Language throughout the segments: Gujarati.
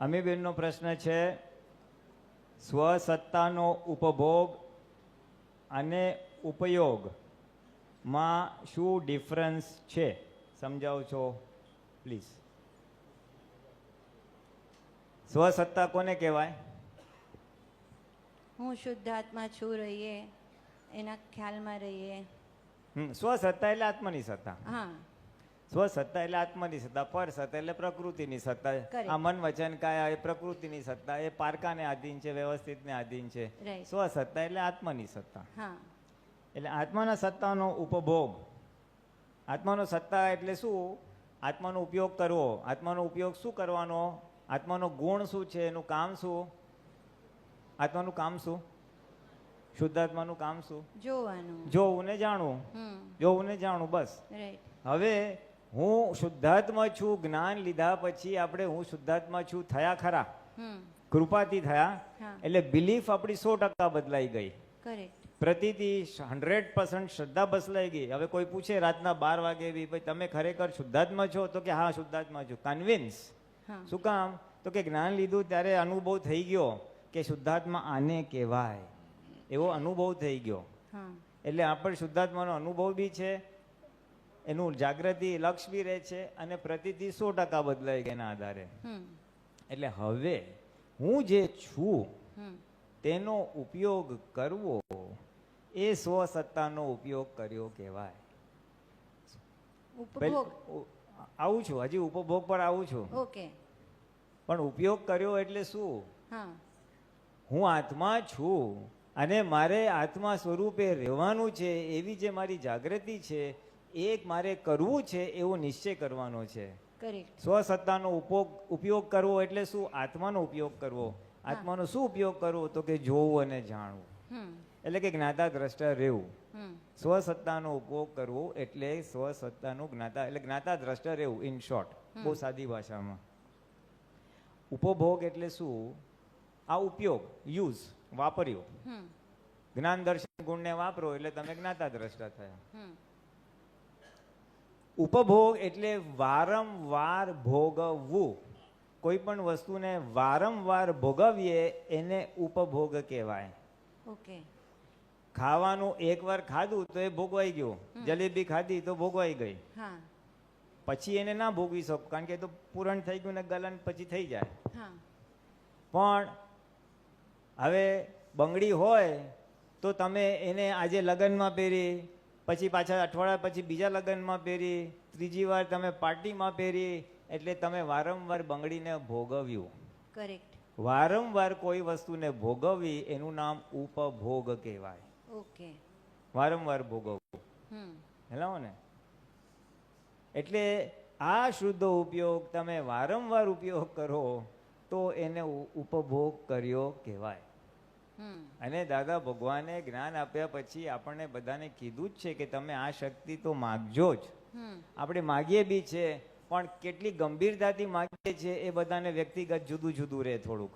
અમીબેનનો પ્રશ્ન છે, સ્વસત્તાનો ઉપભોગ અને ઉપયોગમાં શું ડિફરન્સ છે, સમજાવો છો પ્લીઝ. સ્વસત્તા કોને કહેવાય? હું શુદ્ધાત્મા છું રહીએ, એના ખ્યાલમાં રહીએ. સ્વસત્તા એટલે આત્માની સત્તા. હા, સ્વસત્તા એટલે આત્માની સત્તા. પર સત્તા એટલે પ્રકૃતિની સત્તા. આ મન વચન કાયા એ પ્રકૃતિની સત્તા, એ પારકાને આધીન છે, વ્યવસ્થિતને આધીન છે. સ્વસત્તા એટલે આત્માની સત્તા. એટલે આત્માના સત્તાનો ઉપભોગ. આત્માનો સત્તા એટલે શું? આત્માનો ઉપયોગ કરવો. આત્માનો ઉપયોગ શું કરવાનો? આત્માનો ગુણ શું છે? એનું કામ શું? આત્માનું કામ શું? શુદ્ધાત્માનું કામ શું? જોવાનું, જોવું ને જાણવું. જોવું ને જાણવું, બસ. હવે હું શુદ્ધાત્મા છું, જ્ઞાન લીધા પછી આપણે હું શુદ્ધાત્મા છું થયા ખરા, કૃપાથી થયા. એટલે બિલીફ આપણી 100% બદલાઈ ગઈ. પ્રતિથી 100% શ્રદ્ધા બદલાઈ ગઈ. હવે કોઈ પૂછે રાતના 12 વાગે બી, ભાઈ તમે ખરેખર શુદ્ધાત્મા છો? તો કે હા શુદ્ધાત્મા છું. કન્વિન્સ. શું કામ? તો કે જ્ઞાન લીધું ત્યારે અનુભવ થઈ ગયો કે શુદ્ધાત્મા આને કહેવાય, એવો અનુભવ થઈ ગયો. એટલે આપણે શુદ્ધાત્માનો અનુભવ બી છે, એનું જાગૃતિ લક્ષ બી રહે છે, અને પ્રતિથી 100% બદલાઈ ગયા એના આધારે. એટલે હવે હું જે છું તેનો ઉપયોગ કરવો એ સ્વસત્તાનો ઉપયોગ કર્યો કહેવાય. આવું છું, હજી ઉપભોગ પર આવું છું. પણ ઉપયોગ કર્યો એટલે શું? હું આત્મા છું અને મારે આત્મા સ્વરૂપે રહેવાનું છે, એવી જે મારી જાગૃતિ છે એ મારે કરવું છે એવો નિશ્ચય કરવાનો છે. સ્વસત્તાનો ઉપયોગ કરવો એટલે શું? આત્માનો ઉપયોગ કરવો. આત્માનો શું ઉપયોગ કરવો? તો કે જોવું અને જાણવું, એટલે કે જ્ઞાતા દ્રષ્ટા રહેવું. સ્વસત્તાનો ઉપયોગ કરવો એટલે સ્વસત્તાનું જ્ઞાતા, એટલે જ્ઞાતા દ્રષ્ટા રહેવું. ઇન શોર્ટ, બહુ સાદી ભાષામાં. ઉપભોગ એટલે શું? આ ઉપયોગ, યુઝ, વાપર્યો. જ્ઞાન દર્શન ગુણને વાપરો એટલે તમે જ્ઞાતા દ્રષ્ટા થયા. ઉપભોગ એટલે વારંવાર ભોગવવું. કોઈ પણ વસ્તુને વારંવાર ભોગવીએ એને ઉપભોગ કહેવાય. ખાવાનું એકવાર ખાધું તો એ ભોગવાઈ ગયું. જલેબી ખાધી તો ભોગવાઈ ગઈ, પછી એને ના ભોગવી શકો, કારણ કે એ તો પૂરણ થઈ ગયું ને ગલન પછી થઈ જાય. પણ હવે બંગડી હોય તો તમે એને આજે લગ્નમાં પહેરી, પછી પાછા અઠવાડિયા પછી બીજા લગ્નમાં પહેરી, ત્રીજી વાર તમે પાર્ટીમાં પહેરી, એટલે તમે વારંવાર બંગડીને ભોગવ્યું. વારંવાર કોઈ વસ્તુને ભોગવવી એનું નામ ઉપભોગ કહેવાય. વારંવાર ભોગવવું, હેલાવો ને. એટલે આ શુદ્ધ ઉપયોગ તમે વારંવાર ઉપયોગ કરો તો એને ઉપભોગ કર્યો કહેવાય. અને દાદા ભગવાને જ્ઞાન આપ્યા પછી આપણને બધાને કીધું જ છે કે તમે આ શક્તિ તો માગજો જ. આપણે માગીએ બી છે, પણ કેટલી ગંભીરતાથી માગીએ છીએ એ બધાને વ્યક્તિગત જુદું જુદું રહે થોડુંક.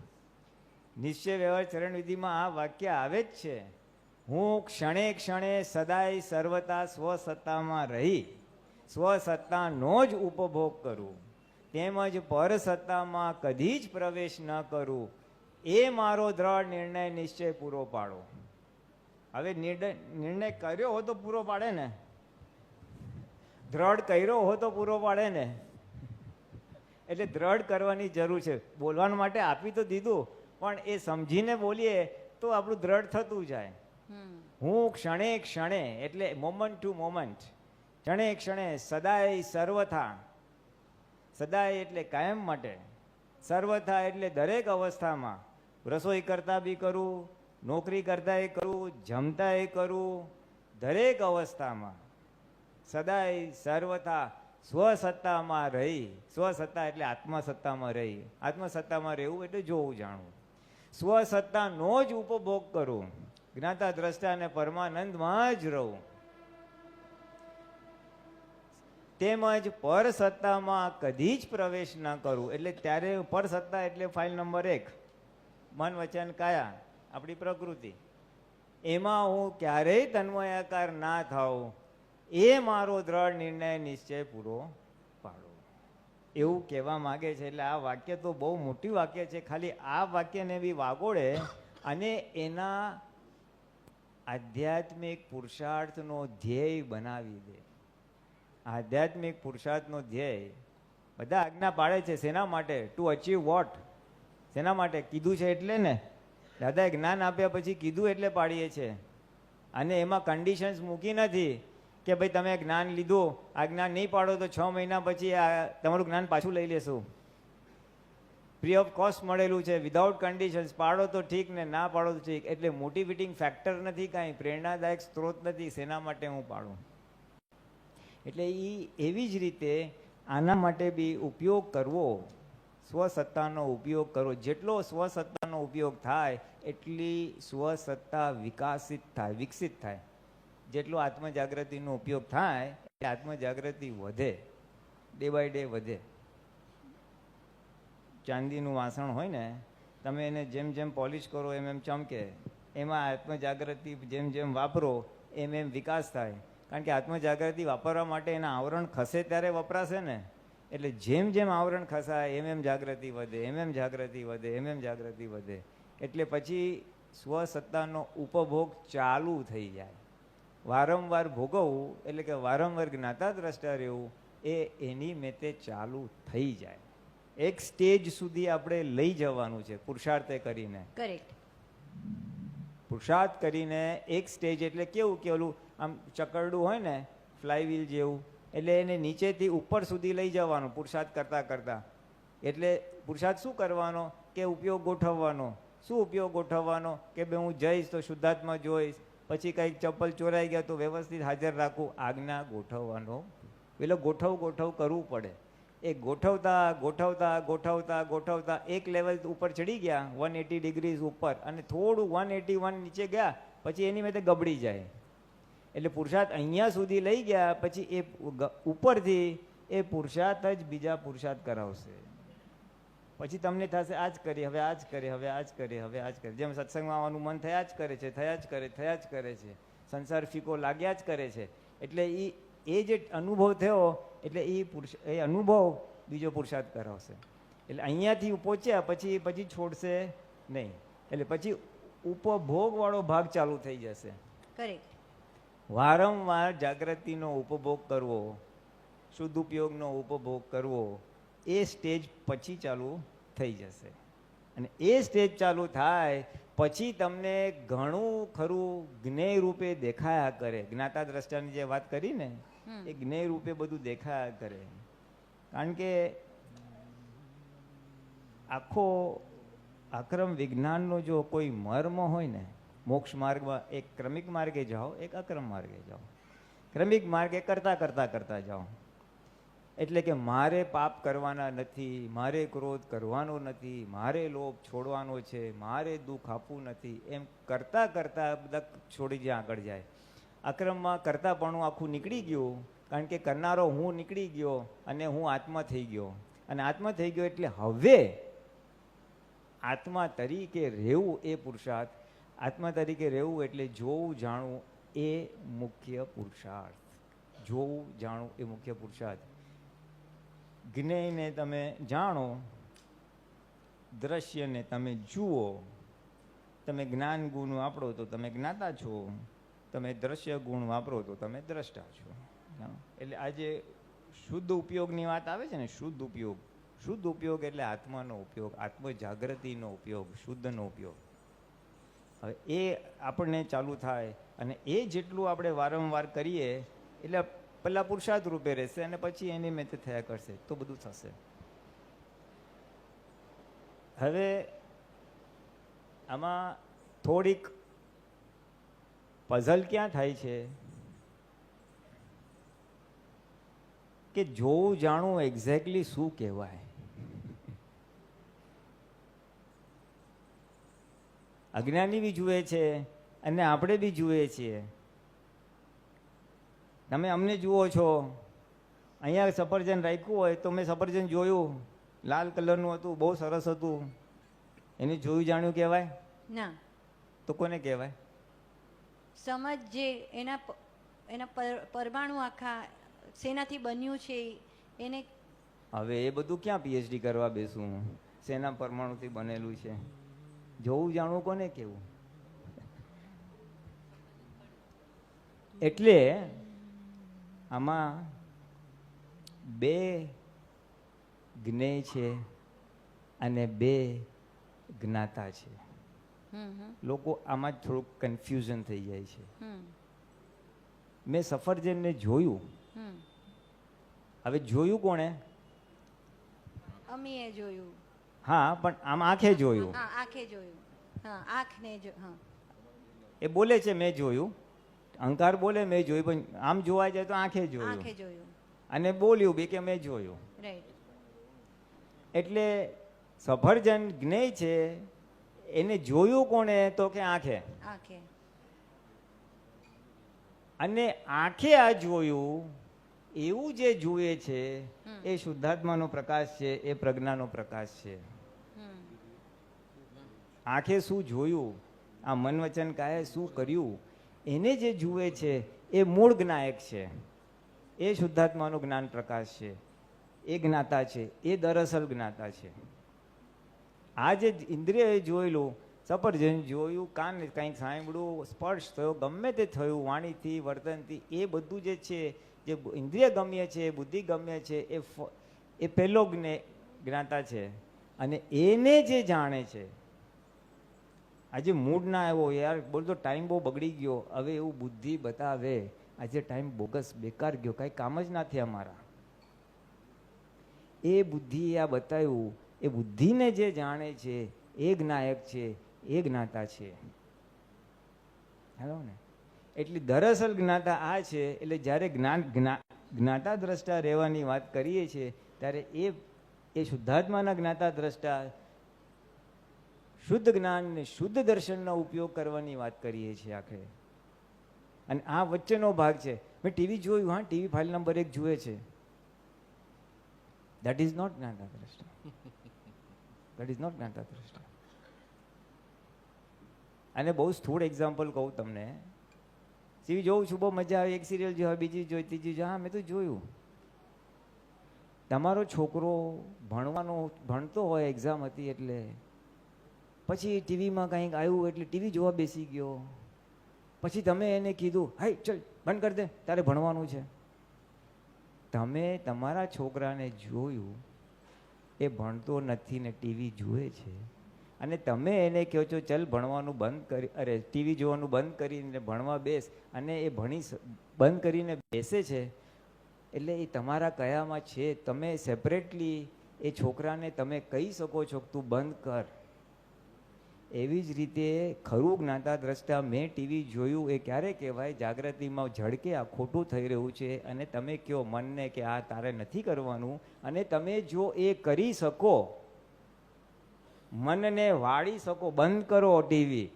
નિશ્ચય વ્યવહાર ચરણ વિધિમાં આ વાક્ય આવે જ છે, હું ક્ષણે ક્ષણે સદાય સર્વતા સ્વસત્તામાં રહી સ્વસત્તાનો જ ઉપભોગ કરું, તેમજ પરસત્તામાં કદી જ પ્રવેશ ન કરું, એ મારો દ્રઢ નિર્ણય નિશ્ચય પૂરો પાડો. હવે નિર્ણય કર્યો હો તો પૂરો પાડે ને, દ્રઢ કર્યો હો તો પૂરો પાડે ને. એટલે દ્રઢ કરવાની જરૂર છે. બોલવા માટે આપી તો દીધું, પણ એ સમજીને બોલીએ તો આપણું દ્રઢ થતું જાય. હું ક્ષણે ક્ષણે એટલે મોમેન્ટ ટુ મોમેન્ટ, ક્ષણે ક્ષણે સદાય સર્વથા. સદાય એટલે કાયમ માટે, સર્વથા એટલે દરેક અવસ્થામાં. રસોઈ કરતા બી કરું, નોકરી કરતા એ કરું, જમતા એ કરું, દરેક અવસ્થામાં સદાય સર્વથા સ્વસત્તામાં રહી. સ્વસત્તા એટલે આત્મસત્તામાં રહી. આત્મસત્તામાં રહેવું એટલે જોવું જાણવું. સ્વસત્તાનો જ ઉપભોગ કરું, જ્ઞાતા દ્રષ્ટા અને પરમાનંદમાં જ રહું, તેમજ પરસત્તામાં કદી જ પ્રવેશ ન કરું. એટલે ત્યારે પરસત્તા એટલે ફાઇલ નંબર 1, મન વચન કાયા, આપણી પ્રકૃતિ. એમાં હું ક્યારેય તન્મયાકાર ના થાઉં, એ મારો દ્રઢ નિર્ણય નિશ્ચય પૂરો પાડો. એવું કહેવા માગે છે. એટલે આ વાક્ય તો બહુ મોટી વાક્ય છે. ખાલી આ વાક્યને બી વાગોળે અને એના આધ્યાત્મિક પુરુષાર્થનો ધ્યેય બનાવી દે. આધ્યાત્મિક પુરુષાર્થનો ધ્યેય બધા આજ્ઞા પાડે છે. શેના માટે? To achieve what? શેના માટે કીધું છે એટલે ને. દાદાએ જ્ઞાન આપ્યા પછી કીધું એટલે પાડીએ છીએ. અને એમાં કન્ડિશન્સ મૂકી નથી કે ભાઈ તમે જ્ઞાન લીધું, આ જ્ઞાન નહીં પાડો તો 6 મહિના પછી તમારું જ્ઞાન પાછું લઈ લેશું. ફ્રી ઓફ કોસ્ટ મળેલું છે, વિધાઉટ કન્ડિશન્સ. પાડો તો ઠીક ને ના પાડો તો ઠીક. એટલે મોટિવેટિંગ ફેક્ટર નથી, કાંઈ પ્રેરણાદાયક સ્ત્રોત નથી શેના માટે હું પાડું. એટલે એ એવી જ રીતે આના માટે બી ઉપયોગ કરવો, સ્વસત્તાનો ઉપયોગ કરવો. જેટલો સ્વસત્તાનો ઉપયોગ થાય એટલી સ્વસત્તા વિકસિત થાય. જેટલો આત્મજાગૃતિનો ઉપયોગ થાય એટલે આત્મજાગૃતિ વધે, ડે બાય ડે વધે. ચાંદીનું વાસણ હોય ને, તમે એને જેમ જેમ પોલિશ કરો એમ એમ ચમકે. એમાં આત્મજાગૃતિ જેમ જેમ વાપરો એમ એમ વિકાસ થાય. કારણ કે આત્મજાગૃતિ વાપરવા માટે એના આવરણ ખસે ત્યારે વપરાશે ને. એટલે જેમ જેમ આવરણ ખસાય એમ એમ જાગૃતિ વધે, એમ એમ જાગૃતિ વધે, એમ એમ જાગૃતિ વધે. એટલે પછી સ્વસત્તાનો ઉપભોગ ચાલુ થઈ જાય. વારંવાર ભોગવવું એટલે કે વારંવાર જ્ઞાતા દ્રષ્ટા રહેવું એ એની મેતે ચાલુ થઈ જાય. એક સ્ટેજ સુધી આપણે લઈ જવાનું છે પુરુષાર્થે કરીને. કરેક્ટ. પુરુષાર્થ કરીને એક સ્ટેજ એટલે કેવું કે ઓલું આમ ચકરડું હોય ને, ફ્લાય વ્હીલ જેવું. એટલે એને નીચેથી ઉપર સુધી લઈ જવાનું પુરુષાર્થ કરતાં કરતાં. એટલે પુરુષાર્થ શું કરવાનો કે ઉપયોગ ગોઠવવાનો. શું ઉપયોગ ગોઠવવાનો કે ભાઈ હું જઈશ તો શુદ્ધાત્મા જોઈશ, પછી કંઈક ચપ્પલ ચોરાઈ ગયા તો વ્યવસ્થિત હાજર રાખવું. આજ્ઞા ગોઠવવાનો. પેલો ગોઠવ કરવું પડે. એ ગોઠવતા ગોઠવતા ગોઠવતા ગોઠવતા એક લેવલ ઉપર ચડી ગયા 180 ડિગ્રીઝ ઉપર, અને થોડું 181 નીચે ગયા પછી એની મેં ગબડી જાય. એટલે પુરુષાર્થ અહીંયા સુધી લઈ ગયા પછી એ ઉપરથી એ પુરુષાર્થ જ બીજા પુરુષાર્થ કરાવશે. પછી તમને થશે આ જ કરી, હવે આ જ કરે, હવે આ જ કરે, હવે આ જ કરે. જેમ સત્સંગમાં આવવાનું મન થયા જ કરે છે, થયા જ કરે છે. સંસાર ફીકો લાગ્યા જ કરે છે. એટલે એ જે અનુભવ થયો એટલે એ અનુભવ બીજો પુરુષાર્થ કરાવશે. એટલે અહીંયાથી પહોંચ્યા પછી છોડશે નહીં. એટલે પછી ઉપભોગવાળો ભાગ ચાલુ થઈ જશે. કરેક્ટ. વારંવાર જાગૃતિનો ઉપભોગ કરવો, શુદ્ધ ઉપયોગનો ઉપભોગ કરવો, એ સ્ટેજ પછી ચાલુ થઈ જશે. અને એ સ્ટેજ ચાલુ થાય પછી તમને ઘણું ખરું જ્ઞેય રૂપે દેખાયા કરે. જ્ઞાતા દ્રષ્ટાની જે વાત કરી ને, એ જ્ઞેય રૂપે બધું દેખાયા કરે. કારણ કે આખો અક્રમ વિજ્ઞાનનો જો કોઈ મર્મ હોય ને, મોક્ષ માર્ગમાં એક ક્રમિક માર્ગે જાઓ, એક અક્રમ માર્ગે જાઓ. ક્રમિક માર્ગે કરતા જાઓ. એટલે કે મારે પાપ કરવાના નથી, મારે ક્રોધ કરવાનો નથી, મારે લોભ છોડવાનો છે, મારે દુઃખ આપવું નથી, એમ કરતા બધા છોડી જ્યાં આગળ જાય. અક્રમમાં કરતાપણું આખું નીકળી ગયું. કારણ કે કરનારો હું નીકળી ગયો અને હું આત્મા થઈ ગયો. અને આત્મા થઈ ગયો એટલે હવે આત્મા તરીકે રહેવું એ પુરુષાર્થ. આત્મા તરીકે રહેવું એટલે જોવું જાણવું એ મુખ્ય પુરુષાર્થ. જોવું જાણવું એ મુખ્ય પુરુષાર્થ. જ્ઞેયને તમે જાણો, દ્રશ્યને તમે જુઓ. તમે જ્ઞાન ગુણ વાપરો તો તમે જ્ઞાતા છો, તમે દ્રશ્ય ગુણ વાપરો તો તમે દ્રષ્ટા છો. એટલે આજે શુદ્ધ ઉપયોગની વાત આવે છે ને, શુદ્ધ ઉપયોગ એટલે આત્માનો ઉપયોગ, આત્મ જાગૃતિનો ઉપયોગ, શુદ્ધનો ઉપયોગ. હવે એ આપણને ચાલુ થાય અને એ જેટલું આપણે વારંવાર કરીએ એટલે પહેલાં પુરુષાર્થ રૂપે રહેશે અને પછી એની મેતે થયા કરશે તો બધું થશે. હવે આમાં થોડીક પઝલ ક્યાં થાય છે કે જોવું જાણવું એક્ઝેક્ટલી શું કહેવાય. અજ્ઞાની બી જુએ છે અને આપણે બી જુએ છીએ. તમે અમને જુઓ છો, અહીંયા સફરજન રાખ્યું હોય તો મેં સફરજન જોયું, લાલ કલરનું હતું, બહુ સરસ હતું, એને જોયું જાણ્યું કહેવાય ના? તો કોને કહેવાય? સમજ જે એના પરમાણુ આખા શેનાથી બન્યું છે એને હવે એ બધું ક્યાં પીએચડી કરવા બેસું? શેના પરમાણુથી બનેલું છે? જોવું જાણવું કોને કેવું? એટલે આમાં બે જ્ઞેય છે અને બે જ્ઞાતા છે. લોકો આમાં જ થોડુંક કન્ફ્યુઝન થઈ જાય છે. મેં સફરજનને જોયું. હવે જોયું કોણે? અમીએ જોયું. હા, પણ આમ આંખે જોયું. હા, આંખે જોયું. હા, આંખને હા. એ બોલે છે મેં જોયું, અહંકાર બોલે મેં જોયું, પણ આમ જોવા જાય તો આંખે જોયું. આંખે જોયું. અને બોલ્યું બી કે મેં જોયું. રાઈટ. એટલે સફરજન જ્ઞેય છે, એને જોયું કોણે? તો કે આંખે. આંખે. અને આંખે આ જોયું એવું જે જુએ છે એ શુદ્ધાત્માનો પ્રકાશ છે, એ પ્રજ્ઞાનો પ્રકાશ છે. આંખે શું જોયું, આ મન વચન કાયે શું કર્યું, એને જે જુએ છે એ મૂળ જ્ઞાયક છે, એ શુદ્ધાત્માનો જ્ઞાન પ્રકાશ છે, એ જ્ઞાતા છે, એ દરઅસલ જ્ઞાતા છે. આ જે ઇન્દ્રિયએ જોયેલું, સફરજન જોયું, કાન કંઈક સાંભળ્યું, સ્પર્શ થયો, ગમે તે થયું, વાણીથી વર્તનથી, એ બધું જે છે, જે ઇન્દ્રિય ગમ્ય છે, બુદ્ધિ ગમ્ય છે, એ પહેલો જ્ઞાતા છે. અને એને જે જાણે છે, આજે મૂડ ના આવ્યો, યાર બોલતો ટાઈમ બહુ બગડી ગયો, હવે એવું બુદ્ધિ બતાવે, આજે ટાઈમ બોગસ બેકાર ગયો, કાંઈ કામ જ ના થયા અમારા, એ બુદ્ધિ આ બતાવ્યું, એ બુદ્ધિને જે જાણે છે એ જ્ઞાયક છે, એ જ્ઞાતા છે. હેલો ને? એટલે દરઅસલ જ્ઞાતા આ છે. એટલે જ્યારે જ્ઞાતા દ્રષ્ટા રહેવાની વાત કરીએ છીએ ત્યારે એ શુદ્ધાત્માના જ્ઞાતા દ્રષ્ટા શુદ્ધ જ્ઞાન ને શુદ્ધ દર્શનનો ઉપયોગ કરવાની વાત કરીએ છીએ આખરે. અને આ વચ્ચેનો ભાગ છે. મેં ટીવી જોયું, હા, ટીવી ફાઇલ નંબર 1 જુએ છે. That is not જ્ઞાતા દ્રષ્ટા. That is not જ્ઞાતા દ્રષ્ટા. અને બહુ સ્થૂળ એક્ઝામ્પલ કહું તમને. ટીવી જોઉં છું, બહુ મજા આવે, એક સિરિયલ જોવા, બીજી જોઈ, ત્રીજી જોઈ. હા, મેં તો જોયું. તમારો છોકરો ભણતો હોય, એક્ઝામ હતી એટલે, પછી ટીવીમાં કંઈક આવ્યું એટલે ટીવી જોવા બેસી ગયો. પછી તમે એને કીધું, હાય ચલ બંધ કરી દે, તારે ભણવાનું છે. તમે તમારા છોકરાને જોયું એ ભણતો નથી ને ટીવી જુએ છે, અને તમે એને કહો છો ચલ ભણવાનું બંધ કરી, અરે ટીવી જોવાનું બંધ કરીને ભણવા બેસ, અને એ બંધ કરીને બેસે છે. એટલે એ તમારા કયામાં છે. તમે સેપરેટલી એ છોકરાને તમે કહી શકો છો કે તું બંધ કર. એવી જ રીતે ખરું જ્ઞાતા દ્રષ્ટા, મેં ટીવી જોયું એ ક્યારે કહેવાય? જાગૃતિમાં ઝડકે આ ખોટું થઈ રહ્યું છે, અને તમે કહો મનને કે આ તારે નથી કરવાનું, અને તમે જો એ કરી શકો, મનને વાળી શકો, બંધ કરો ટીવી,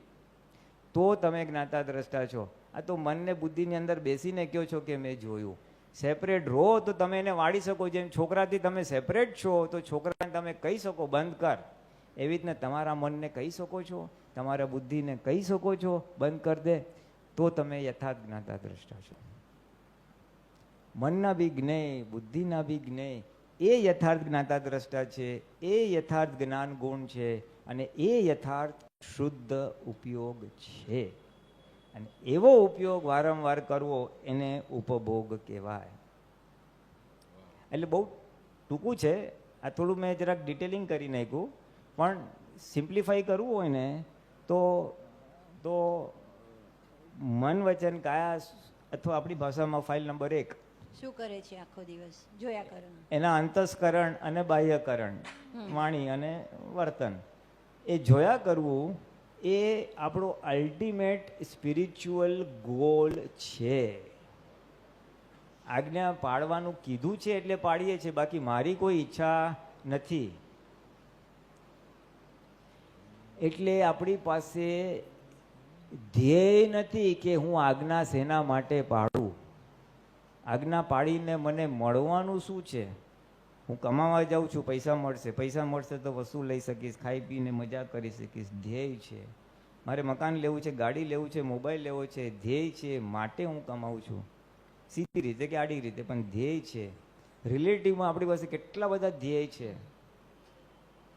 તો તમે જ્ઞાતા દ્રષ્ટા છો. આ તો મનને બુદ્ધિની અંદર બેસીને કહો છો કે મેં જોયું. સેપરેટ રહો તો તમે એને વાળી શકો. જેમ છોકરાથી તમે સેપરેટ છો તો છોકરાને તમે કહી શકો બંધ કર. એવી રીતના તમારા મનને કહી શકો છો, તમારા બુદ્ધિને કહી શકો છો બંધ કરી દે, તો તમે યથાર્થ જ્ઞાતા દ્રષ્ટા છો. મનના બી જ્ઞેય, બુદ્ધિના બી જ્ઞેય, એ યથાર્થ જ્ઞાતા દ્રષ્ટા છે, એ યથાર્થ જ્ઞાન ગુણ છે, અને એ યથાર્થ શુદ્ધ ઉપયોગ છે. અને એવો ઉપયોગ વારંવાર કરવો એને ઉપભોગ કહેવાય. એટલે બહુ ટૂંકું છે આ, થોડું મેં જરાક ડિટેલિંગ કરી નાખ્યું, પણ સિમ્પ્લિફાઈ કરવું હોય ને તો મન વચન કાયા, અથવા આપણી ભાષામાં ફાઇલ નંબર 1 શું કરે છે આખો દિવસ? જોયા કરો. એના અંતસ્કરણ અને બાહ્યકરણ, વાણી અને વર્તન, એ જોયા કરવું એ આપણો અલ્ટિમેટ સ્પિરિચ્યુઅલ ગોલ છે. આજ્ઞા પાળવાનું કીધું છે એટલે પાડીએ છીએ, બાકી મારી કોઈ ઈચ્છા નથી. એટલે આપણી પાસે ધ્યેય નથી કે હું આજ્ઞા શેના માટે પાડું, આજ્ઞા પાડીને મને મળવાનું શું છે? હું કમાવા જાઉં છું, પૈસા મળશે તો વસ્તુ લઈ શકીશ, ખાઈ પીને મજા કરી શકીશ. ધ્યેય છે મારે મકાન લેવું છે, ગાડી લેવું છે, મોબાઈલ લેવો છે, ધ્યેય છે, માટે હું કમાઉં છું. સીધી રીતે કે આડી રીતે, પણ ધ્યેય છે. રિલેટિવમાં આપણી પાસે કેટલા બધા ધ્યેય છે.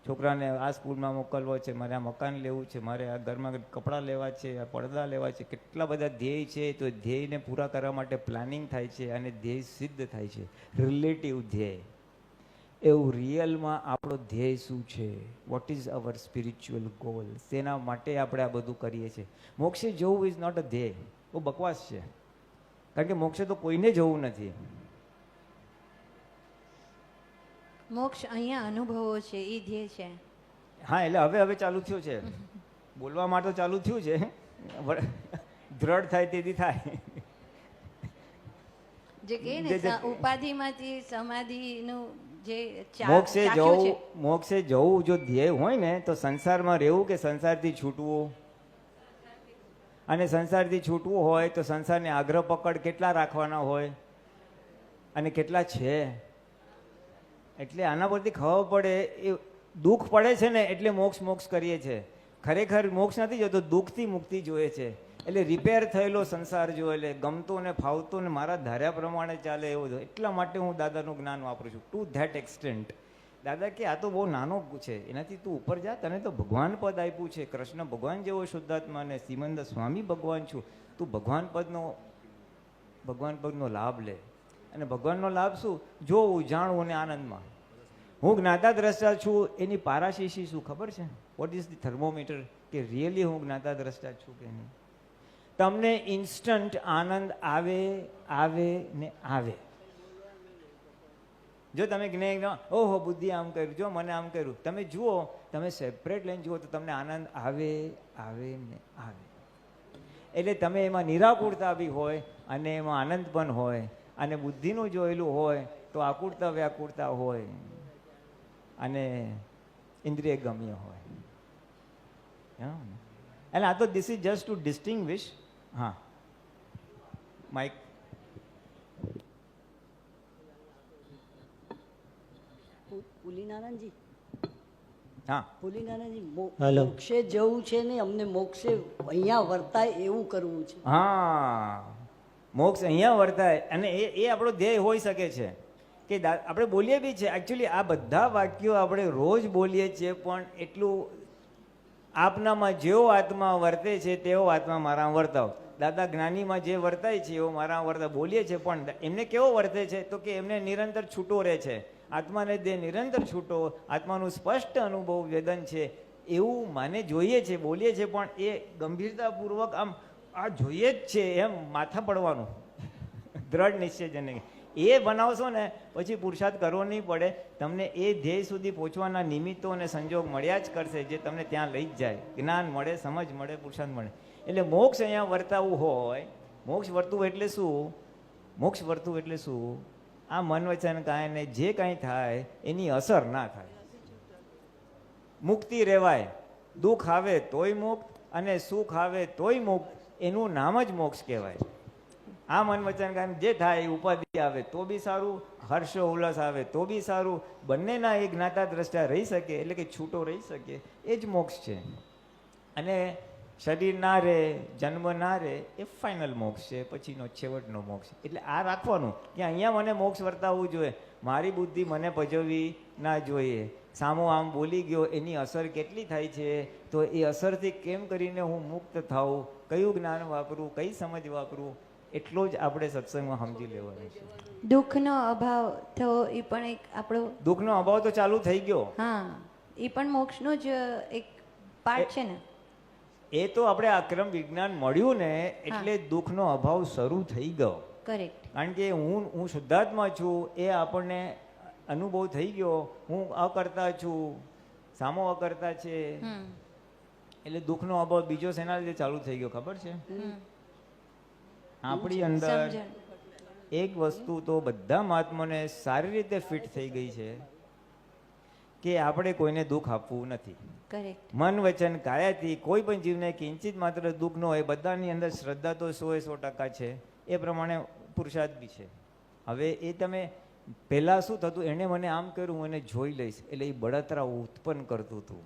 છોકરાને આ સ્કૂલમાં મોકલવો છે, મારે આ મકાન લેવું છે, મારે આ ઘરમાં કપડાં લેવા છે, આ પડદા લેવા છે, કેટલા બધા ધ્યેય છે. તો ધ્યેયને પૂરા કરવા માટે પ્લાનિંગ થાય છે અને ધ્યેય સિદ્ધ થાય છે, રિલેટિવ ધ્યેય. એવું રિયલમાં આપણો ધ્યેય શું છે? What is our spiritual goal? તેના માટે આપણે આ બધું કરીએ છીએ. મોક્ષે જવું ઇઝ નોટ અ ધ્યેય. બહુ બકવાસ છે, કારણ કે મોક્ષે તો કોઈને જવું નથી. મોક્ષ અહીંયા અનુભવો છે, એ ધ્યેય છે. હા, એટલે હવે ચાલુ થયું છે બોલવા માટે, તો ચાલુ થયું છે. દ્રઢ થાય તેથી થાય. જે કહે ને ઉપાધિમાંથી સમાધિનું જે મોક્ષે જવું જો ધ્યેય હોય ને, તો સંસારમાં રહેવું કે સંસારથી છૂટવું. અને સંસારથી છૂટવું હોય તો સંસારની આગ્રહ પકડ કેટલા રાખવાના હોય અને કેટલા છે. એટલે આના પરથી ખબર પડે, એ દુઃખ પડે છે ને એટલે મોક્ષ કરીએ છીએ. ખરેખર મોક્ષ નથી જોતો, દુઃખથી મુક્તિ જોઈએ છે. એટલે રિપેર થયેલો સંસાર જો, એટલે ગમતો ને ફાવતો ને મારા ધાર્યા પ્રમાણે ચાલે એવો. એટલા માટે હું દાદાનું જ્ઞાન વાપરું છું, ટુ ધેટ એક્સટેન્ટ. દાદા કે આ તો બહુ નાનો છે, એનાથી તું ઉપર જા, તને તો ભગવાન પદ આપ્યું છે. કૃષ્ણ ભગવાન જેવો શુદ્ધાત્મા ને શ્રીમંદ સ્વામી ભગવાન છું. તું ભગવાન પદનો લાભ લે. અને ભગવાનનો લાભ શું? જોવું, જાણવું અને આનંદમાં. હું જ્ઞાતા દ્રષ્ટા છું, એની પારાશીશી શું ખબર છે? What is the thermometer? કે રિયલી હું જ્ઞાતા દ્રષ્ટા છું કે નહીં. તમને ઇન્સ્ટન્ટ આનંદ આવે ને આવે. જો તમે જ્ઞાન, ઓહો બુદ્ધિ આમ કર્યું, જો મને આમ કર્યું, તમે જુઓ, તમે સેપરેટ લઈને જુઓ તો તમને આનંદ આવે ને આવે. એટલે તમે એમાં નિરાકુરતા બી હોય અને એમાં આનંદ પણ હોય. અને બુદ્ધિનું જોયેલું હોય તો આકુરતા વ્યાકુરતા હોય અને ઇન્દ્રિય ગમ્ય હોય. એટલે આ તો this is just to distinguish. હા, માઇક. પુલિનાનંદજી, હા, પુલિનાનંદજી, મોક્ષે જવું છે ને અમને મોક્ષે અહીંયા વર્તાય એવું કરવું છે. હા, મોક્ષ અહીંયા વર્તાય અને એ આપણો ધ્યેય હોઈ શકે છે. કે આપણે બોલીએ બી છે, એકચ્યુઅલી આ બધા વાક્યો આપણે રોજ બોલીએ છીએ, પણ એટલું આપનામાં જેવો આત્મા વર્તે છે તેવો આત્મા મારા વર્તાવ. દાદા જ્ઞાનીમાં જે વર્તાય છે એવો મારા વર્તાવ બોલીએ છીએ, પણ એમને કેવો વર્તે છે? તો કે એમને નિરંતર છૂટો રહે છે. આત્માને દે નિરંતર છૂટો, આત્માનું સ્પષ્ટ અનુભવ વેદન છે એવું માને જોઈએ છે, બોલીએ છીએ, પણ એ ગંભીરતાપૂર્વક આમ આ જોઈએ જ છે એમ માથા પડવાનું દ્રઢ નિશ્ચય જને એ બનાવશો ને પછી પુરુષાર્થ કરવો નહીં પડે. તમને એ ધ્યેય સુધી પહોંચવાના નિમિત્તો અને સંજોગ મળ્યા જ કરશે, જે તમને ત્યાં લઈ જ જાય. જ્ઞાન મળે, સમજ મળે, પુરુષાર્થ મળે. એટલે મોક્ષ અહીંયા વર્તાવવું હોય, મોક્ષ વર્તવું એટલે શું? મોક્ષ વર્તવું એટલે શું? આ મન વચન કાયને જે કાંઈ થાય એની અસર ના થાય, મુક્તિ રહેવાય. દુઃખ આવે તોય મુક્ત અને સુખ આવે તોય મુક્ત, એનું નામ જ મોક્ષ કહેવાય. આ મન વચન કાયમ જે થાય, ઉપાધિ આવે તો બી સારું, હર્ષો ઉલ્લાસ આવે તો બી સારું, બંનેના એક જ્ઞાતા દ્રષ્ટા રહી શકે, એટલે કે છૂટો રહી શકે, એ જ મોક્ષ છે. અને શરીર ના રહે, જન્મ ના રહે, એ ફાઇનલ મોક્ષ છે, પછીનો છેવટનો મોક્ષ. એટલે આ રાખવાનું કે અહીંયા મને મોક્ષ વર્તાવવું જોઈએ, મારી બુદ્ધિ મને પજવવી ના જોઈએ. સામો આમ બોલી ગયો, એની અસર કેટલી થાય છે, તો એ અસરથી કેમ કરીને હું મુક્ત થાઉં, કયું જ્ઞાન વાપરું, કઈ સમજ વાપરું, એટલો જ આપણે સત્સંગમાં સમજી લેવાનું છે. દુઃખનો અભાવ થયો એ પણ એક આપણો, દુઃખનો અભાવ તો ચાલુ થઈ ગયો. હા, એ પણ મોક્ષનો જ એક પાર્ટ છે ને. એ તો આપણે આક્રમ વિજ્ઞાન મળ્યું ને એટલે દુઃખનો અભાવ શરૂ થઈ ગયો. કરેક્ટ. કારણ કે હું શુદ્ધાત્મા છું, એ આપણને અનુભવ થઈ ગયો. હું અકર્તા છું, સામો અકર્તા છે, એટલે દુઃખનો અભાવ બીજો શેના લીધે ચાલુ થઈ ગયો ખબર છે? આપણી અંદર એક વસ્તુ તો બધા મહાત્માને સારી રીતે ફિટ થઈ ગઈ છે કે આપણે કોઈને દુઃખ આપવું નથી. મન વચન કાયાથી કોઈ પણ જીવને કિંચિત માત્ર દુઃખ ન હોય. બધાની અંદર શ્રદ્ધા તો 100% છે, એ પ્રમાણે પુરુષાર્થ બી છે. હવે એ તમે પહેલાં શું થતું, એણે મને આમ કર્યું, હું એને જોઈ લઈશ, એટલે એ બળતરા ઉત્પન્ન કરતું હતું.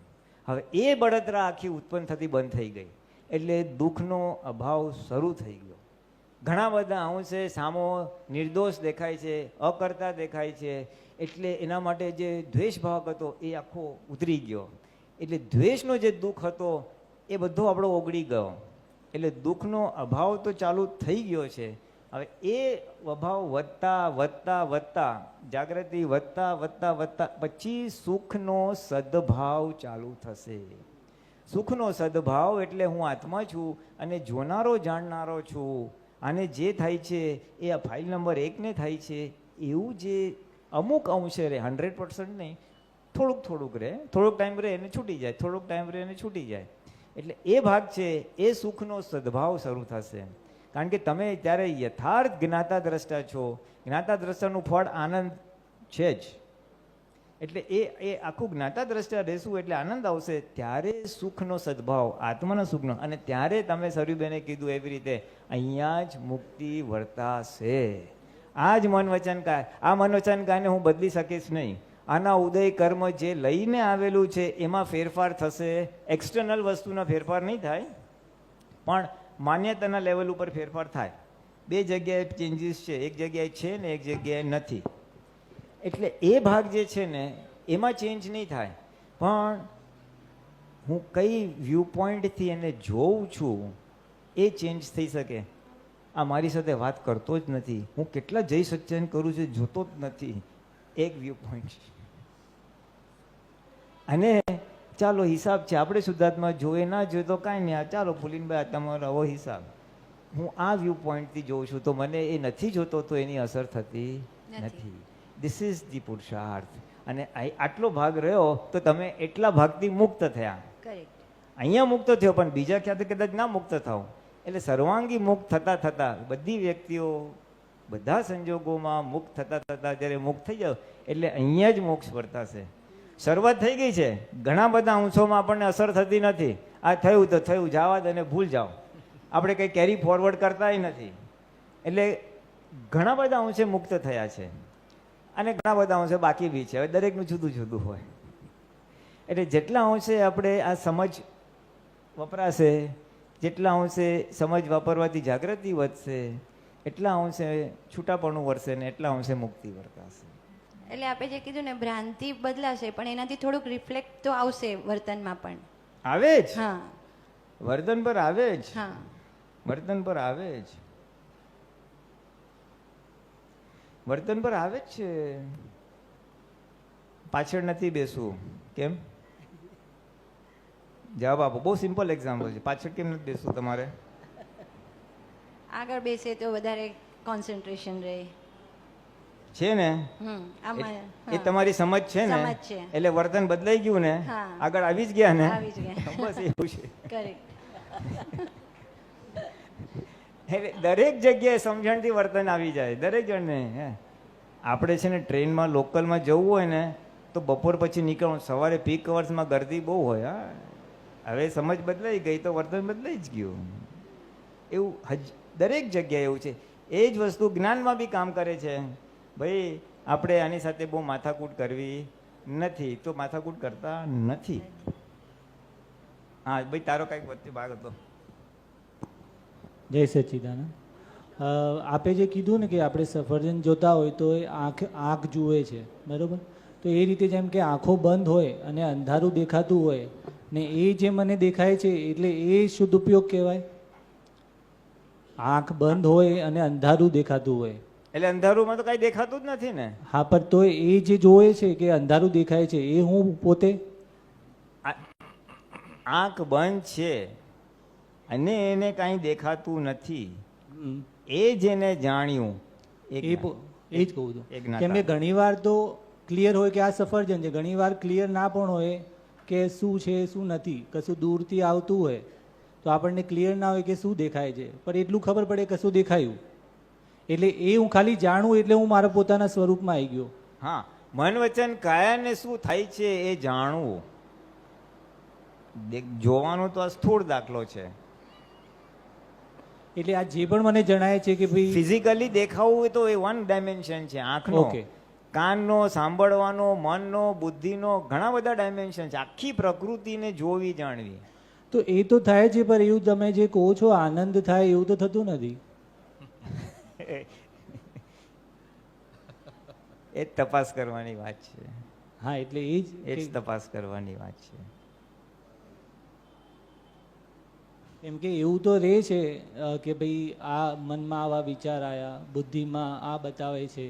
હવે એ બળતરા આખી ઉત્પન્ન થતી બંધ થઈ ગઈ, એટલે દુઃખનો અભાવ શરૂ થઈ ગયો. ઘણા બધા અંશે સામો નિર્દોષ દેખાય છે, અકર્તા દેખાય છે, એટલે એના માટે જે દ્વેષ ભાવ હતો એ આખો ઉતરી ગયો. એટલે દ્વેષનો જે દુઃખ હતો એ બધો આપણો ઓગળી ગયો. એટલે દુઃખનો અભાવ તો ચાલુ થઈ ગયો છે. હવે એ અભાવ વધતા વધતા વધતા જાગૃતિ વધતા વધતા વધતા પછી સુખનો સદભાવ ચાલુ થશે. સુખનો સદભાવ એટલે હું આત્મા છું અને જોનારો જાણનારો છું. આને જે થાય છે એ આ ફાઇલ નંબર 1 ને થાય છે એવું જે અમુક અંશે રહે, 100% નહીં, થોડુંક થોડુંક રહે, થોડોક ટાઈમ રહે એને છૂટી જાય, થોડોક ટાઈમ રહે એને છૂટી જાય. એટલે એ ભાગ છે એ સુખનો સદભાવ શરૂ થશે. કારણ કે તમે ત્યારે યથાર્થ જ્ઞાતા દ્રષ્ટા છો. જ્ઞાતા દ્રષ્ટાનું ફળ આનંદ છે જ. એટલે એ આખું જ્ઞાતા દ્રષ્ટા રહેશું એટલે આનંદ આવશે. ત્યારે સુખનો સદભાવ, આત્માના સુખનો, અને ત્યારે તમે સર્યુબેને કીધું એવી રીતે અહીંયા જ મુક્તિ વર્તાશે. આ જ મન વચન કાય. આ મન વચન કાયને હું બદલી શકીશ નહીં. આના ઉદય કર્મ જે લઈને આવેલું છે એમાં ફેરફાર થશે. એક્સટર્નલ વસ્તુના ફેરફાર નહીં થાય, પણ માન્યતાના લેવલ ઉપર ફેરફાર થાય. બે જગ્યાએ ચેન્જીસ છે, એક જગ્યાએ છે ને એક જગ્યાએ નથી. એટલે એ ભાગ જે છે ને એમાં ચેન્જ નહીં થાય, પણ હું કઈ વ્યૂ પોઈન્ટથી એને જોઉં છું એ ચેન્જ થઈ શકે. આ મારી સાથે વાત કરતો જ નથી, હું કેટલા જય સત્સંગ કરું છું જોતો જ નથી, એક વ્યૂ પોઈન્ટ. અને ચાલો હિસાબ છે, આપણે શુદ્ધાત્મા જોઈએ ના જોઈએ તો કાંઈ નહીં, ચાલો પુલિનભાઈ તમારો આવો હિસાબ. હું આ વ્યૂ પોઈન્ટથી જોઉં છું તો મને એ નથી જોતો તો એની અસર થતી નથી. ધીસ ઇઝ ધી પુરુષાર્થ. અને આટલો ભાગ રહ્યો તો તમે એટલા ભાગથી મુક્ત થયા. અહીંયા મુક્ત થયો, પણ બીજા ખ્યાલથી કદાચ ના મુક્ત થાવ. એટલે સર્વાંગી મુક્ત થતા થતા બધી વ્યક્તિઓ બધા સંજોગોમાં મુક્ત થતા થતા જ્યારે મુક્ત થઈ જાવ એટલે અહીંયા જ મોક્ષ વર્તાશે. શરૂઆત થઈ ગઈ છે, ઘણા બધા અંશોમાં આપણને અસર થતી નથી. આ થયું તો થયું, જવા દે અને ભૂલ જાઓ. આપણે કંઈ કેરી ફોરવર્ડ કરતાય નથી. એટલે ઘણા બધા અંશે મુક્ત થયા છે અને ઘણા બધા અંશે બાકી બી છે. હવે દરેકનું જુદું જુદું હોય. એટલે જેટલા અંશે આપણે આ સમજ વપરાશે, જેટલા અંશે સમજ વાપરવાથી જાગૃતિ વધશે, એટલા અંશે છૂટાપણું વરસે ને એટલા અંશે મુક્તિ વર્તાશે. એટલે આપણે જે કીધું ને ભ્રાંતિ બદલાશે, પણ એનાથી થોડુંક રિફ્લેક્ટ તો આવશે વર્તનમાં પણ. આવે જ. હા, વર્તન પર આવે જ. હા, વર્તન પર આવે જ. વર્તન પર આવે જ છે. પાછળ નથી બેસવું. કેમ? જવાબ આપો. બહુ સિમ્પલ એક્ઝામ્પલ છે. પાછળ કેમ નથી બેસવું તમારે? આગળ બેસે તો વધારે કોન્સન્ટ્રેશન રહે છે ને. એ તમારી સમજ છે ને, સમજ છે. એટલે વર્તન બદલાઈ ગયું ને, હા. આગળ આવી જ ગયા ને, આવી જ ગયા. બસ એવું છે. કરેક્ટ. એટલે દરેક જગ્યાએ સમજણથી વર્તન આવી જાય દરેક જણને. આપણે છે ને ટ્રેનમાં લોકલમાં જવું હોય ને તો બપોર પછી નીકળવું. સવારે પીક અવર્સમાં ગરદી બહુ હોય. હા, હવે સમજ બદલાઈ ગઈ તો વર્તન બદલાઈ જ ગયું. એવું દરેક જગ્યાએ એવું છે. એ જ વસ્તુ જ્ઞાનમાં બી કામ કરે છે. ભાઈ આપણે આની સાથે બહુ માથાકૂટ કરવી નથી તો માથાકૂટ કરતા નથી. હા ભાઈ, તારો કાંઈક વચ્ચે ભાગ હતો. જય સચ્ચિદાનંદ. આપે જે કીધું ને કે આપણે સફરજન જોતા હોય તો એ આંખ જુએ છે, બરાબર? તો એ રીતે જેમ કે આંખો બંધ હોય અને અંધારું દેખાતું હોય ને એ જે મને દેખાય છે એટલે એ શુદ્ધ ઉપયોગ કહેવાય. આંખ બંધ હોય અને અંધારું દેખાતું હોય એટલે અંધારુંમાં તો કાંઈ દેખાતું જ નથી ને. હા, પણ તો એ જે જોવે છે કે અંધારું દેખાય છે એ હું પોતે. આંખ બંધ છે અને એને કાંઈ દેખાતું નથી, એ જેને જાણ્યું એ જ કહું છું. કેમ કે ઘણી વાર તો ક્લિયર હોય કે આ સફરજન છે, ઘણી વાર ક્લિયર ના પણ હોય કે શું છે શું નથી. કશું દૂરથી આવતું હોય તો આપણને ક્લિયર ના હોય કે શું દેખાય છે, પણ એટલું ખબર પડે કશું દેખાયું. એટલે એ હું ખાલી જાણું એટલે હું મારા પોતાના સ્વરૂપમાં આવી ગયો. હા, મન વચન કાયાને શું થાય છે એ જાણવું. જોવાનું તો આ સ્થૂળ દાખલો છે. એટલે આ જે પણ મને જણાય છે કે ભાઈ ફિઝિકલી દેખાવું હોય તો એ વન ડાયમેન્શન છે આંખનો. કાનનો, સાંભળવાનો, મનનો, બુદ્ધિનો, ઘણા બધા ડાયમેન્શન છે. આખી પ્રકૃતિને જોવી જાણવી. તો એ તો થાય છે, પણ એવું તમે જે કહો છો આનંદ થાય એવું તો થતું નથી. એ જ તપાસ કરવાની વાત છે. હા એટલે એ જ તપાસ કરવાની વાત છે. એમ કે એવું તો રહે છે કે ભાઈ આ મનમાં આવા વિચાર આવ્યા, બુદ્ધિમાં આ બતાવે છે,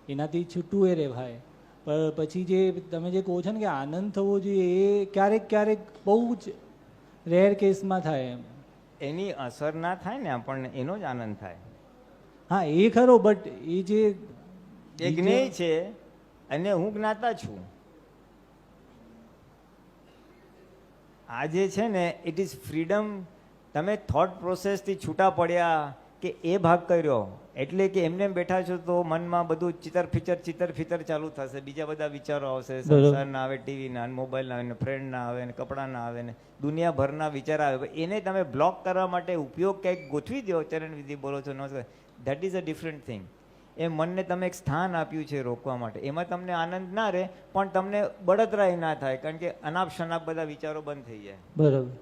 એનાથી છૂટું એ રહેવાય. પણ પછી જે તમે જે કહો છો ને કે આનંદ થવો જોઈએ, એ ક્યારેક ક્યારેક બહુ જ રેર કેસમાં થાય એમ. એની અસર ના થાય ને આપણને, એનો જ આનંદ થાય. હા એ ખરો, બટ એ જે એ જ્ઞેય છે અને હું જ્ઞાતા છું. આ જે છે ને ઇટ ઇઝ ફ્રીડમ. તમે થોટ પ્રોસેસથી છૂટા પડ્યા કે એ ભાગ કર્યો એટલે કે એમને બેઠા છો તો મનમાં બધું ચિતર ફિતર ચાલુ થશે, બીજા બધા વિચારો આવશે, સંસારના આવે, ટીવીના, મોબાઈલના આવે, ફ્રેન્ડના આવે ને કપડાના આવે ને દુનિયાભરના વિચાર આવે. એને તમે બ્લોક કરવા માટે ઉપયોગ કંઈક ગોઠવી દો, ચરણ વિધિ બોલો છો, નમસ્કાર, that is a different thing. એ મનને તમે એક સ્થાન આપ્યું છે રોકવા માટે. એમાં તમને આનંદ ના રહે પણ તમને બળતરાય ના થાય, કારણ કે અનાપ શનાપ બધા વિચારો બંધ થઈ જાય. બરાબર.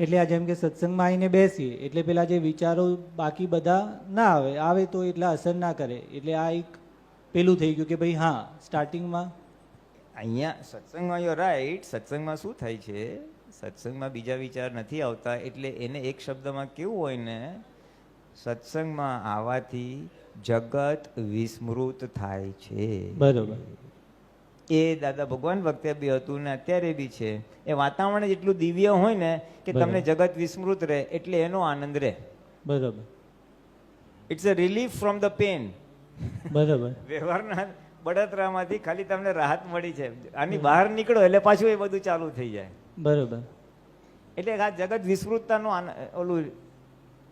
એટલે આ જેમ કે સત્સંગમાં આવીને બેસીએ એટલે પેલા જે વિચારો બાકી બધા ના આવે, આવે તો એટલા અસર ના કરે. એટલે આ એક પેલું થઈ ગયું કે ભાઈ હા સ્ટાર્ટિંગમાં અહીંયા સત્સંગમાં યુ રાઈટ. સત્સંગમાં શું થાય છે, સત્સંગમાં બીજા વિચાર નથી આવતા. એટલે એને એક શબ્દમાં કેવું હોય ને, સત્સંગમાં આવવાથી જગત વિસ્મૃત થાય છે. બરોબર. એ દાદા ભગવાન વખતે બી હતું ને અત્યારે બી છે. એ વાતાવરણ જ એટલું દિવ્ય હોય ને કે તમને જગત વિસ્મૃત રહે એટલે એનો આનંદ રહે. બરોબર. It's a relief from the pain. બરોબર. વ્યવહારના બળતરામાંથી ખાલી તમને રાહત મળી છે. આની બહાર નીકળો એટલે પાછું એ બધું ચાલુ થઈ જાય. બરોબર. એટલે આ જગત વિસ્મૃતતાનું ઓલું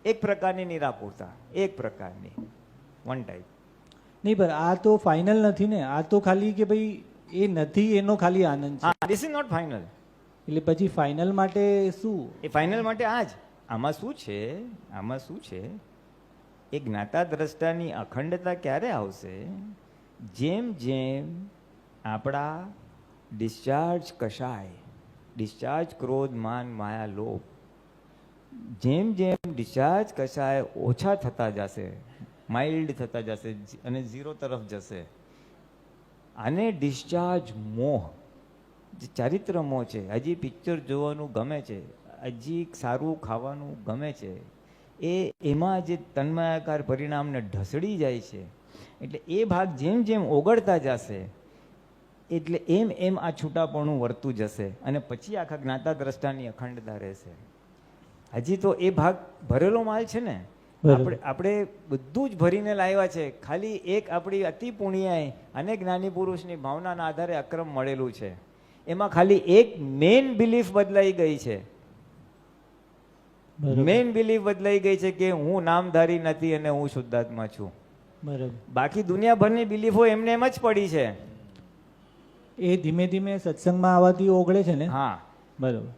એક પ્રકારની નિરાપૂરતા, એક પ્રકારની વન ટાઈપ. નહીં પણ આ તો ફાઇનલ નથી ને, આ તો ખાલી કે ભાઈ એ નથી એનો ખાલી આનંદ છે. હા, ધીસ ઇઝ નોટ ફાઇનલ. એટલે પછી ફાઇનલ માટે શું? એ ફાઇનલ માટે આ જ. આમાં શું છે, આમાં શું છે, એ જ્ઞાતા દ્રષ્ટાની અખંડતા ક્યારે આવશે? જેમ જેમ આપણા ડિસ્ચાર્જ કશાય, ડિસ્ચાર્જ ક્રોધ માન માયા લોભ, જેમ જેમ ડિસ્ચાર્જ કશાય ઓછા થતા જશે, માઇલ્ડ થતા જશે અને ઝીરો તરફ જશે. આને ડિસ્ચાર્જ મોહ, જે ચારિત્ર મોહ છે, હજી પિક્ચર જોવાનું ગમે છે, હજી સારું ખાવાનું ગમે છે, એમાં જે તન્મયાકાર પરિણામને ઢસડી જાય છે. એટલે એ ભાગ જેમ જેમ ઓગળતા જશે એટલે એમ એમ આ છૂટાપણું વર્તું જશે અને પછી આખા જ્ઞાતા દ્રષ્ટાની અખંડતા રહેશે. હજી તો એ ભાગ ભરેલો માલ છે ને, આપણે બધું જ ભરીને લાવ્યા છે. ખાલી એક આપણી અતિ પુણ્યાય અને જ્ઞાની પુરુષની ભાવનાના આધારે અક્રમ મળેલું છે. એમાં ખાલી એક મેઇન બિલીફ બદલાઈ ગઈ છે. મેઇન બિલીફ બદલાઈ ગઈ છે કે હું નામધારી નથી અને હું શુદ્ધાત્મા છું. બરાબર. બાકી દુનિયાભરની બિલીફો એમને એમ જ પડી છે. એ ધીમે ધીમે સત્સંગમાં આવવાથી ઓગળે છે ને. હા, બરાબર.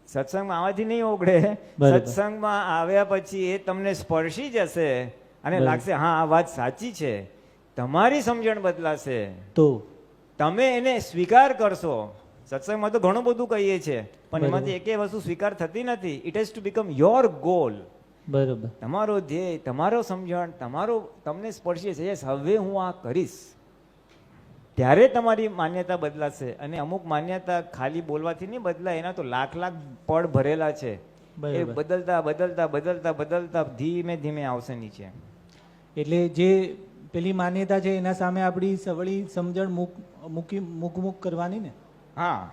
સત્સંગમાં આવવાથી નહીં ઓગળે. સત્સંગમાં આવ્યા પછી એ તમને સ્પર્શી જશે અને લાગશે હા આ વાત સાચી છે. તમારી સમજણ બદલાશે તો તમે એને સ્વીકાર કરશો. સત્સંગમાં તો ઘણું બધું કહીએ છીએ પણ એમાંથી એકે વસ્તુ સ્વીકાર થતી નથી. It has to become your goal. બરાબર. તમારો ધ્યેય, તમારો સમજણ, તમારો તમને સ્પર્શી છે, યસ હવે હું આ કરીશ, ત્યારે તમારી માન્યતા બદલાશે. અને અમુક માન્યતા ખાલી બોલવાથી નહીં બદલાય, એના તો લાખ લાખ પડ ભરેલા છે. એ બદલતા બદલતા બદલતા બદલતા ધીમે ધીમે આવશે નીચે. એટલે જે પેલી માન્યતા છે એના સામે આપણી સવળી સમજણ મૂક કરવાની ને. હા,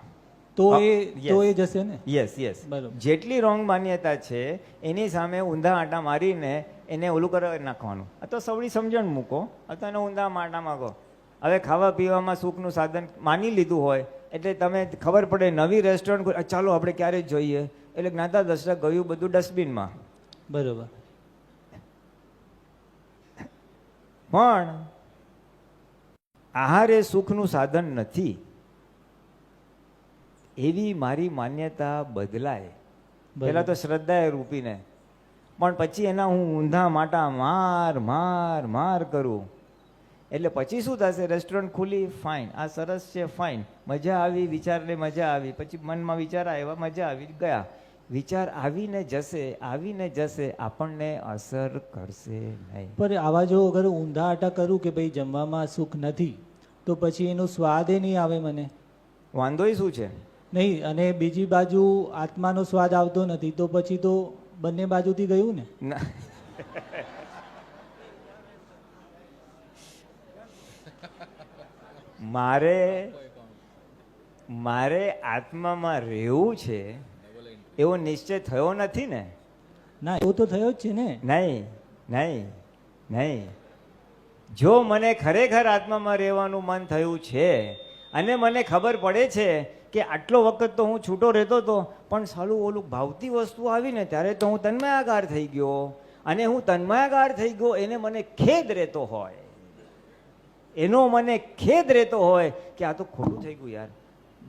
તો એ જશે ને. Yes yes. જેટલી રોંગ માન્યતા છે એની સામે ઊંધા આંટા મારીને એને ઓલું કરવા નાખવાનું. અથવા સવળી સમજણ મૂકો અથવા એને ઊંધા આંટા માગો. હવે ખાવા પીવામાં સુખનું સાધન માની લીધું હોય એટલે તમે ખબર પડે નવી રેસ્ટોરન્ટ, ચાલો આપણે ક્યારે જ જોઈએ, એટલે જ્ઞાતા દ્રષ્ટા ગયું બધું ડસ્ટબિનમાં. બરોબર. પણ આહાર એ સુખનું સાધન નથી એવી મારી માન્યતા બદલાય. પેલા તો શ્રદ્ધા એ રૂપીને, પણ પછી એના હું ઊંધા માટા માર માર માર કરું એટલે પછી શું થશે? રેસ્ટોરન્ટ ખુલી, ફાઇન, આ સરસ છે, ફાઇન, મજા આવી, વિચારને મજા આવી, પછી મનમાં વિચાર આવ્યા, મજા આવી, ગયા. વિચાર આવીને જશે, આપણને અસર કરશે નહીં. પર આવા જો અગર ઊંધા આટા કરું કે ભાઈ જમવામાં સુખ નથી તો પછી એનો સ્વાદ એ નહીં આવે મને. વાંધો શું છે? નહીં, અને બીજી બાજુ આત્માનો સ્વાદ આવતો નથી તો પછી તો બંને બાજુથી ગયું ને. ના. મારે આત્મામાં રહેવું છે એવો નિશ્ચય થયો નથી ને. ના, એવું તો થયો જ છે ને. નહીં. જો મને ખરેખર આત્મામાં રહેવાનું મન થયું છે અને મને ખબર પડે છે કે આટલો વખત તો હું છૂટો રહેતો હતો, પણ સાલું ઓલું ભાવતી વસ્તુ આવીને ત્યારે તો હું તન્મયાકાર થઈ ગયો, અને હું તન્મયાકાર થઈ ગયો એને મને ખેદ રહેતો હોય, કે આ તો ખોટું થઈ ગયું યાર,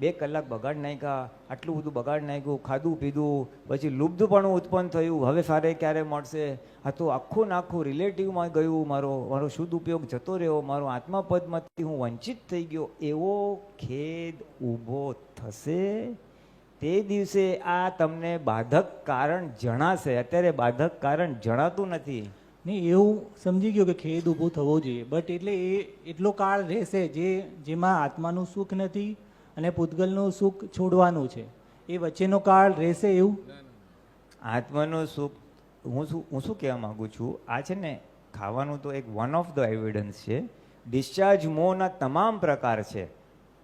2 કલાક બગાડ નાખ્યા, આટલું બધું બગાડ નાખ્યું, ખાધું પીધું, પછી લુબ્ધપણું ઉત્પન્ન થયું, હવે સારે ક્યારે મળશે, આ તો આખું નાખું રિલેટિવમાં ગયું, મારો શુદ્ધ ઉપયોગ જતો રહ્યો, મારો આત્માપદમાંથી હું વંચિત થઈ ગયો, એવો ખેદ ઊભો થશે તે દિવસે આ તમને બાધક કારણ જણાશે. અત્યારે બાધક કારણ જણાતું નથી. નહીં, એવું સમજી ગયો કે ખેદ ઊભો થવો જોઈએ, બટ એટલે એ એટલો કાળ રહેશે જેમાં આત્માનું સુખ નથી અને પૂતગલનું સુખ છોડવાનું છે, એ વચ્ચેનો કાળ રહેશે એવું? આત્માનું સુખ હું શું કહેવા માંગુ છું, આ છે ને ખાવાનું તો એક વન ઓફ ધ એવિડન્સ છે. ડિસ્ચાર્જ મોહના તમામ પ્રકાર છે.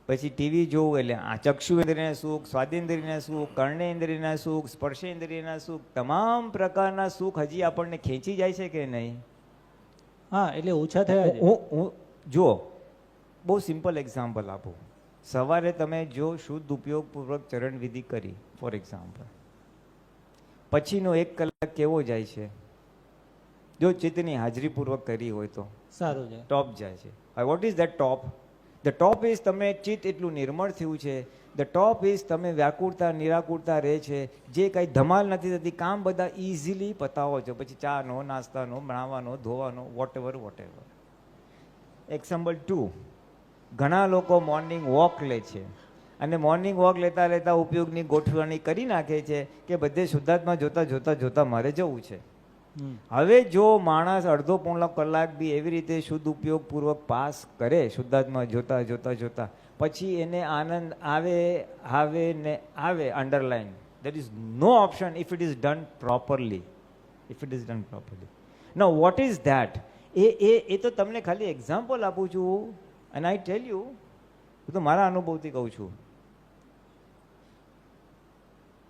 પછી ટીવી જોવું એટલે આ ચક્ષુઇન્દ્રિયના સુખ, સ્વાદેન્દ્રિયના સુખ, કર્ણેન્દ્રિયના સુખ, સ્પર્શેન્દ્રિયના સુખ, તમામ પ્રકારના સુખ હજી આપણને ખેંચી જાય છે કે નહીં? હા, એટલે ઓછા થયા છે. હું જો બહુ સિમ્પલ એક્ઝામ્પલ આપું. સવારે તમે જો શુદ્ધ ઉપયોગપૂર્વક ચરણ વિધિ કરી ફોર એક્ઝામ્પલ, પછીનો 1 કલાક કેવો જાય છે? જો ચિત્તની હાજરીપૂર્વક કરી હોય તો સારું છે, ટોપ જાય છે. What is that top? The top is તમે ચિત્ત એટલું નિર્મળ થયું છે. ધ ટોપ ઇઝ તમે વ્યાકુળતા નિરાકુળતા રહે છે, જે કાંઈ ધમાલ નથી થતી, કામ બધા ઇઝીલી પતાવો છો. પછી ચાનો, નાસ્તાનો, બનાવવાનો, ધોવાનો, વોટ એવર. એક્ઝામ્પલ 2, ઘણા લોકો મોર્નિંગ વોક લે છે અને મોર્નિંગ વોક લેતા લેતા ઉપયોગની ગોઠવણી કરી નાખે છે કે બધે શુદ્ધાત્મા જોતા મારે જવું છે. હવે જો માણસ અડધો પોણો કલાક બી એવી રીતે શુદ્ધ ઉપયોગ પૂર્વક પાસ કરે શુદ્ધાત્મા જોતા પછી એને આનંદ આવે underline, there is no option if it is done properly. Now what is that? એ તો તમને ખાલી એક્ઝામ્પલ આપું છું, and I tell you, હું તો મારા અનુભવથી કહું છું,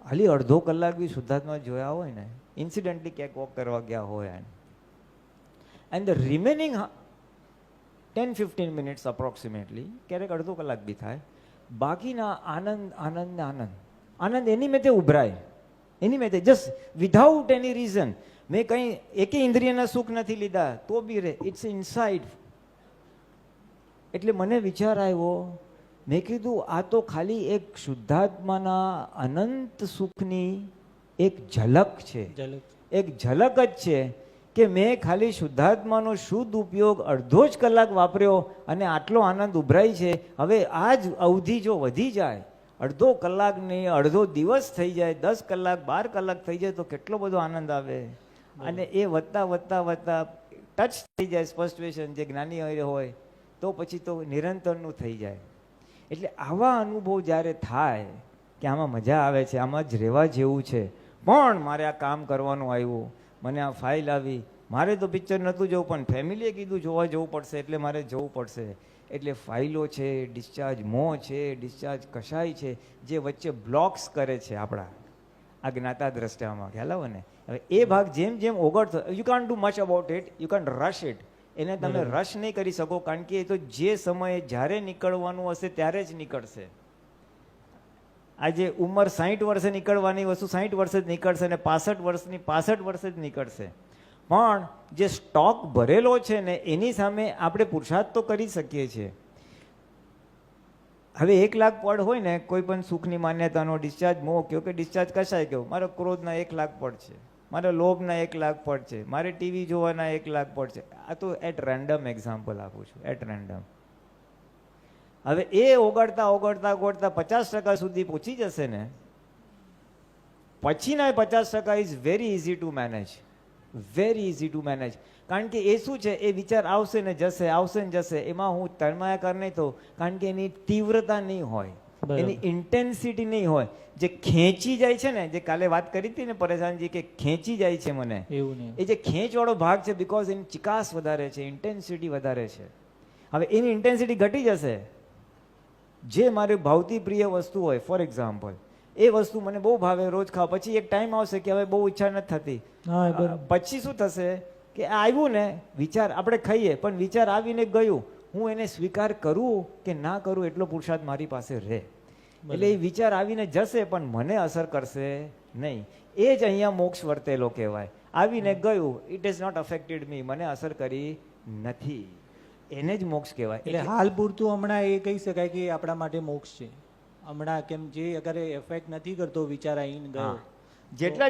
ખાલી અડધો કલાક બી શુદ્ધાત્મા જોયા હોય ને, ઇન્સિડન્ટલી ક્યાંક વોક કરવા ગયા હોય, and the remaining 10-15 minutes approximately, ક્યારેક અડધો કલાક બી થાય, બાકીના આનંદ એની મેં તે ઉભરાય, એની મેં તે જસ્ટ વિધાઉટ એની રીઝન. મેં કંઈ એકે ઇન્દ્રિયના સુખ નથી લીધા તો બી રે, ઇટ્સ ઇનસાઇડ. એટલે મને વિચાર આવ્યો, મેં કીધું આ તો ખાલી એક શુદ્ધાત્માના અનંત સુખની એક ઝલક છે, એક ઝલક જ છે કે મેં ખાલી શુદ્ધાત્માનો શુદ્ધ ઉપયોગ અડધો જ કલાક વાપર્યો અને આટલો આનંદ ઉભરાય છે. હવે આ જ અવધિ જો વધી જાય, અડધો કલાક નહીં, અડધો દિવસ થઈ જાય, 10 કલાક 12 કલાક થઈ જાય તો કેટલો બધો આનંદ આવે. અને એ વધતા ટચ થઈ જાય સ્પષ્ટ, જે જ્ઞાની હોય તો પછી તો નિરંતરનું થઈ જાય. એટલે આવા અનુભવ જ્યારે થાય કે આમાં મજા આવે છે, આમાં જ રહેવા જેવું છે, પણ મારે આ કામ કરવાનું આવ્યું, મને આ ફાઇલ આવી, મારે તો પિક્ચર નહોતું જવું પણ ફેમિલીએ કીધું જોવા જવું પડશે એટલે મારે જવું પડશે. એટલે ફાઇલો છે, ડિસ્ચાર્જ મોહ છે, ડિસ્ચાર્જ કશાય છે, જે વચ્ચે બ્લોક્સ કરે છે આપણા આ જ્ઞાતા દ્રષ્ટામાં, ખ્યાલ આવે ને? હવે એ ભાગ જેમ જેમ ઓગળતો, you can't do much about it, you can't rush it. એને તમે રશ નહીં કરી શકો, કારણ કે એ તો જે સમયે જ્યારે નીકળવાનું હશે ત્યારે જ નીકળશે. આજે ઉંમર 60 વર્ષે નીકળવાની વસ્તુ 60 વર્ષે જ નીકળશે અને 65 વર્ષની 65 વર્ષે જ નીકળશે. પણ જે સ્ટોક ભરેલો છે ને એની સામે આપણે પુરુષાર્થ તો કરી શકીએ છીએ. હવે 1 લાખ પડ હોય ને કોઈ પણ સુખની માન્યતાનો, ડિસ્ચાર્જ મોહ કયો કે ડિસ્ચાર્જ કશાય કયો, મારો ક્રોધના 1 લાખ પડ છે, મારા લોભના 1 લાખ પડ છે, મારે ટીવી જોવાના 1 લાખ પડ છે. આ તો એટ રેન્ડમ એક્ઝામ્પલ આપું છું, એટ રેન્ડમ. હવે એ ઓગળતા 50% સુધી પહોંચી જશે ને, પછીના 50% is very easy to manage, very easy to manage. કારણ કે એ શું છે, એ વિચાર આવશે ને જશે, આવશે ને જશે, એમાં હું તન્માયાકાર નહીં થઉં, કારણ કે એની તીવ્રતા નહીં હોય, એની ઇન્ટેન્સિટી નહીં હોય. જે ખેંચી જાય છે ને, જે કાલે વાત કરી હતી ને પરેશાનજી, કે ખેંચી જાય છે મને, એવું નહીં. એ જે ખેંચવાળો ભાગ છે, બીકોઝ એની ચિકાસ વધારે છે, ઇન્ટેન્સિટી વધારે છે. હવે એની ઇન્ટેન્સિટી ઘટી જશે. જે મારી ભાવતી પ્રિય વસ્તુ હોય, ફોર એક્ઝામ્પલ, એ વસ્તુ મને બહુ ભાવે, રોજ ખાવ, પછી એક ટાઈમ આવશે કે હવે બહુ ઈચ્છા નથી થતી. પછી શું થશે કે આવ્યું ને વિચાર, આપણે ખાઈએ પણ વિચાર આવીને ગયું, હું એને સ્વીકાર કરું કે ના કરું એટલો પુરુષાર્થ મારી પાસે રહે. એટલે એ વિચાર આવીને જશે પણ મને અસર કરશે નહીં. એ જ અહીંયા મોક્ષ વર્તેલો કહેવાય. આવીને ગયું, ઇટ ઇઝ નોટ અફેક્ટેડ મી, મને અસર કરી નથી, એને જ મોક્ષ કહેવાય. એટલે હાલ પૂરતું હમણાં એ કહી શકાય કે આપણા માટે મોક્ષ છે હમણાં, કેમ જે અગર એફેક્ટ નથી કરતો વિચાર આવીને ગયો, જેટલા